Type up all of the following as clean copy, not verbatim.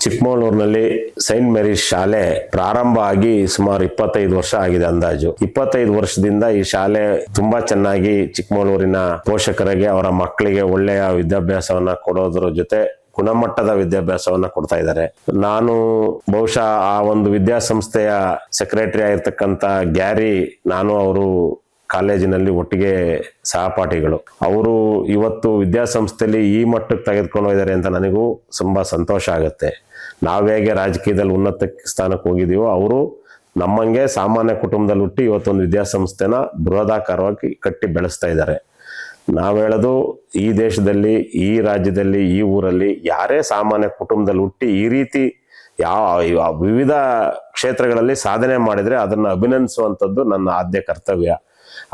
ಚಿಕ್ಕಮಗಳೂರಿನಲ್ಲಿ Saint Mary's ಶಾಲೆ ಪ್ರಾರಂಭ ಆಗಿ ಸುಮಾರು 25 ವರ್ಷ ಆಗಿದೆ. ಅಂದಾಜು 25 ವರ್ಷದಿಂದ ಈ ಶಾಲೆ ತುಂಬಾ ಚೆನ್ನಾಗಿ ಚಿಕ್ಕಮಗಳೂರಿನ ಪೋಷಕರಿಗೆ ಅವರ ಮಕ್ಕಳಿಗೆ ಒಳ್ಳೆಯ ವಿದ್ಯಾಭ್ಯಾಸವನ್ನ ಕೊಡೋದ್ರ ಜೊತೆ ಗುಣಮಟ್ಟದ ವಿದ್ಯಾಭ್ಯಾಸವನ್ನ ಕೊಡ್ತಾ ಇದ್ದಾರೆ. ನಾನು ಬಹುಶಃ ಆ ಒಂದು ವಿದ್ಯಾಸಂಸ್ಥೆಯ ಸೆಕ್ರೆಟರಿ ಆಗಿರ್ತಕ್ಕಂಥ ಗ್ಯಾರಿ, ನಾನು ಅವರು ಕಾಲೇಜಿನಲ್ಲಿ ಒಟ್ಟಿಗೆ ಸಹಪಾಠಿಗಳು. ಅವರು ಇವತ್ತು ವಿದ್ಯಾಸಂಸ್ಥೆಯಲ್ಲಿ ಈ ಮಟ್ಟಕ್ಕೆ ತೆಗೆದುಕೊಂಡು ಹೋಗಿದ್ದಾರೆ ಅಂತ ನನಗೂ ತುಂಬಾ ಸಂತೋಷ ಆಗುತ್ತೆ. ನಾವು ಹೇಗೆ ರಾಜಕೀಯದಲ್ಲಿ ಉನ್ನತ ಸ್ಥಾನಕ್ಕೆ ಹೋಗಿದೀವೋ ಅವರು ನಮ್ಮಂಗೆ ಸಾಮಾನ್ಯ ಕುಟುಂಬದಲ್ಲಿ ಹುಟ್ಟಿ ಇವತ್ತೊಂದು ವಿದ್ಯಾಸಂಸ್ಥೆನ ಬೃಹದಾಕಾರವಾಗಿ ಕಟ್ಟಿ ಬೆಳೆಸ್ತಾ ಇದ್ದಾರೆ. ನಾವು ಹೇಳೋದು, ಈ ದೇಶದಲ್ಲಿ, ಈ ರಾಜ್ಯದಲ್ಲಿ, ಈ ಊರಲ್ಲಿ ಯಾರೇ ಸಾಮಾನ್ಯ ಕುಟುಂಬದಲ್ಲಿ ಹುಟ್ಟಿ ಈ ರೀತಿ ವಿವಿಧ ಕ್ಷೇತ್ರಗಳಲ್ಲಿ ಸಾಧನೆ ಮಾಡಿದ್ರೆ ಅದನ್ನ ಅಭಿನಂದಿಸುವಂಥದ್ದು ನನ್ನ ಆದ್ಯ ಕರ್ತವ್ಯ.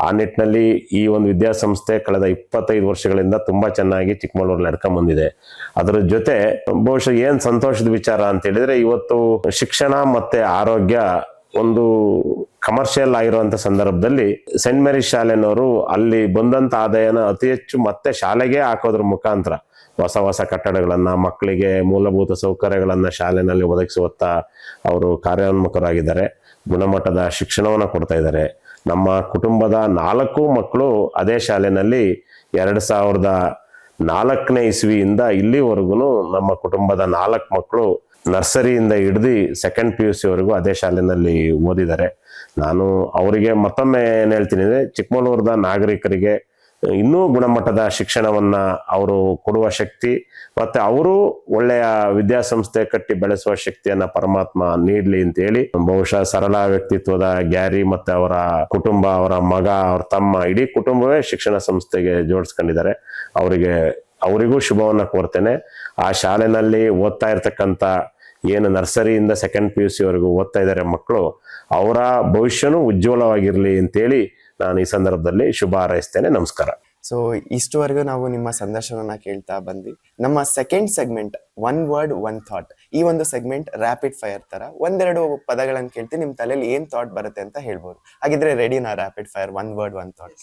ಆ ನಿಟ್ಟಿನಲ್ಲಿ ಈ ಒಂದು ವಿದ್ಯಾಸಂಸ್ಥೆ ಕಳೆದ 25 ವರ್ಷಗಳಿಂದ ತುಂಬಾ ಚೆನ್ನಾಗಿ ಚಿಕ್ಕಮಗಳೂರಲ್ಲಿ ನಡ್ಕೊಂಡ್ ಬಂದಿದೆ. ಅದರ ಜೊತೆ ಬಹುಶಃ ಏನ್ ಸಂತೋಷದ ವಿಚಾರ ಅಂತ ಹೇಳಿದ್ರೆ, ಇವತ್ತು ಶಿಕ್ಷಣ ಮತ್ತೆ ಆರೋಗ್ಯ ಒಂದು ಕಮರ್ಷಿಯಲ್ ಆಗಿರುವಂತ ಸಂದರ್ಭದಲ್ಲಿ ಸೈಂಟ್ ಮೇರಿಸ್ ಶಾಲೆನವರು ಅಲ್ಲಿ ಬಂದಂತ ಆದಾಯನ ಅತಿ ಹೆಚ್ಚು ಮತ್ತೆ ಶಾಲೆಗೆ ಹಾಕೋದ್ರ ಮುಖಾಂತರ ಹೊಸ ಕಟ್ಟಡಗಳನ್ನ, ಮಕ್ಕಳಿಗೆ ಮೂಲಭೂತ ಸೌಕರ್ಯಗಳನ್ನ ಶಾಲೆನಲ್ಲಿ ಒದಗಿಸುವತ್ತ ಅವರು ಕಾರ್ಯೋನ್ಮುಖರಾಗಿದ್ದಾರೆ. ಗುಣಮಟ್ಟದ ಶಿಕ್ಷಣವನ್ನ ಕೊಡ್ತಾ ಇದ್ದಾರೆ. ನಮ್ಮ ಕುಟುಂಬದ 4 ಮಕ್ಕಳು ಅದೇ ಶಾಲೆನಲ್ಲಿ 2004ನೇ ಇಸ್ವಿಯಿಂದ ಇಲ್ಲಿವರೆಗೂ ನಮ್ಮ ಕುಟುಂಬದ 4 ಮಕ್ಕಳು ನರ್ಸರಿಯಿಂದ ಹಿಡಿದು ಸೆಕೆಂಡ್ PUC ವರೆಗೂ ಅದೇ ಶಾಲೆನಲ್ಲಿ ಓದಿದ್ದಾರೆ. ನಾನು ಅವರಿಗೆ ಮತ್ತೊಮ್ಮೆ ಏನ್ ಹೇಳ್ತೀನಿ ಅಂದ್ರೆ, ಚಿಕ್ಕಮಗಳೂರದ ನಾಗರಿಕರಿಗೆ ಇನ್ನೂ ಗುಣಮಟ್ಟದ ಶಿಕ್ಷಣವನ್ನ ಅವರು ಕೊಡುವ ಶಕ್ತಿ ಮತ್ತೆ ಅವರು ಒಳ್ಳೆಯ ವಿದ್ಯಾಸಂಸ್ಥೆ ಕಟ್ಟಿ ಬೆಳೆಸುವ ಶಕ್ತಿಯನ್ನ ಪರಮಾತ್ಮ ನೀಡ್ಲಿ ಅಂತ ಹೇಳಿ, ಬಹುಶಃ ಸರಳ ವ್ಯಕ್ತಿತ್ವದ ಗ್ಯಾರಿ ಮತ್ತೆ ಅವರ ಕುಟುಂಬ, ಅವರ ಮಗ, ಅವ್ರ ತಮ್ಮ, ಇಡೀ ಕುಟುಂಬವೇ ಶಿಕ್ಷಣ ಸಂಸ್ಥೆಗೆ ಜೋಡಿಸ್ಕೊಂಡಿದ್ದಾರೆ. ಅವರಿಗೂ ಶುಭವನ್ನ ಕೋರ್ತೇನೆ. ಆ ಶಾಲೆನಲ್ಲಿ ಓದ್ತಾ ಇರ್ತಕ್ಕಂಥ ಏನು ನರ್ಸರಿಯಿಂದ ಸೆಕೆಂಡ್ PUC ವರೆಗೂ ಓದ್ತಾ ಇದ್ದಾರೆ ಮಕ್ಕಳು, ಅವರ ಭವಿಷ್ಯನೂ ಉಜ್ವಲವಾಗಿರ್ಲಿ ಅಂತೇಳಿ ನಾನು ಈ ಸಂದರ್ಭದಲ್ಲಿ ಶುಭ ಹಾರೈಸ್ತೇನೆ. ನಮಸ್ಕಾರ. ಸೊ ಇಷ್ಟುವರೆಗೂ ನಾವು ನಿಮ್ಮ ಸಂದರ್ಶನವನ್ನ ಕೇಳ್ತಾ ಬಂದ್ವಿ. ನಮ್ಮ ಸೆಕೆಂಡ್ ಸೆಗ್ಮೆಂಟ್ 1 ವರ್ಡ್ 1 ಥಾಟ್, ಈ ಒಂದು ಸೆಗ್ಮೆಂಟ್ ರ್ಯಾಪಿಡ್ ಫೈರ್ ತರ ಒಂದೆರಡು ಪದಗಳನ್ನು ಕೇಳ್ತೀನಿ, ನಿಮ್ ತಲೆಯಲ್ಲಿ ಏನ್ ಥಾಟ್ ಬರುತ್ತೆ ಅಂತ ಹೇಳ್ಬೋದು. ಹಾಗಿದ್ರೆ ರೆಡಿನಾ? Rapid fire 1 word 1 thought.